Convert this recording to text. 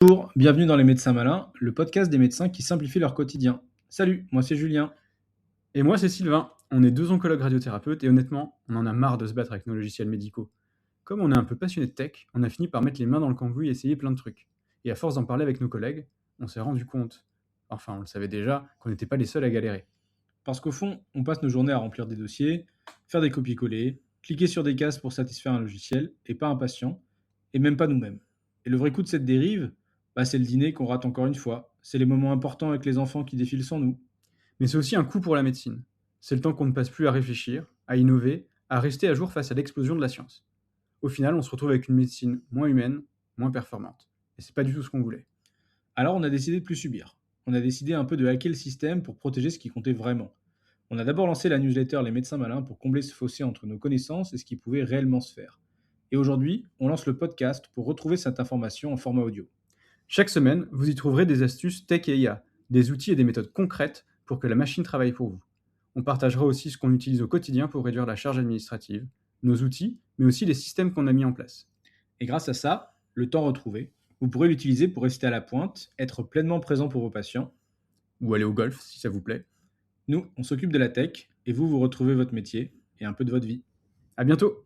Bonjour, bienvenue dans Les Médecins Malins, le podcast des médecins qui simplifient leur quotidien. Salut, moi c'est Julien. Et moi, c'est Sylvain. On est deux oncologues radiothérapeutes et honnêtement, on en a marre de se battre avec nos logiciels médicaux. Comme on est un peu passionné de tech, on a fini par mettre les mains dans le cambouis et essayer plein de trucs. Et à force d'en parler avec nos collègues, on s'est rendu compte, enfin on le savait déjà, qu'on n'était pas les seuls à galérer. Parce qu'au fond, on passe nos journées à remplir des dossiers, faire des copier-coller, cliquer sur des cases pour satisfaire un logiciel, et pas un patient, et même pas nous-mêmes. Et le vrai coup de cette dérive, c'est le dîner qu'on rate encore une fois, c'est les moments importants avec les enfants qui défilent sans nous. Mais c'est aussi un coût pour la médecine. C'est le temps qu'on ne passe plus à réfléchir, à innover, à rester à jour face à l'explosion de la science. Au final, on se retrouve avec une médecine moins humaine, moins performante. Et c'est pas du tout ce qu'on voulait. Alors on a décidé de plus subir. On a décidé un peu de hacker le système pour protéger ce qui comptait vraiment. On a d'abord lancé la newsletter Les Médecins Malins pour combler ce fossé entre nos connaissances et ce qui pouvait réellement se faire. Et aujourd'hui, on lance le podcast pour retrouver cette information en format audio. Chaque semaine, vous y trouverez des astuces tech et IA, des outils et des méthodes concrètes pour que la machine travaille pour vous. On partagera aussi ce qu'on utilise au quotidien pour réduire la charge administrative, nos outils, mais aussi les systèmes qu'on a mis en place. Et grâce à ça, le temps retrouvé, vous pourrez l'utiliser pour rester à la pointe, être pleinement présent pour vos patients. Ou aller au golf, si ça vous plaît. Nous, on s'occupe de la tech et vous retrouvez votre métier et un peu de votre vie. À bientôt!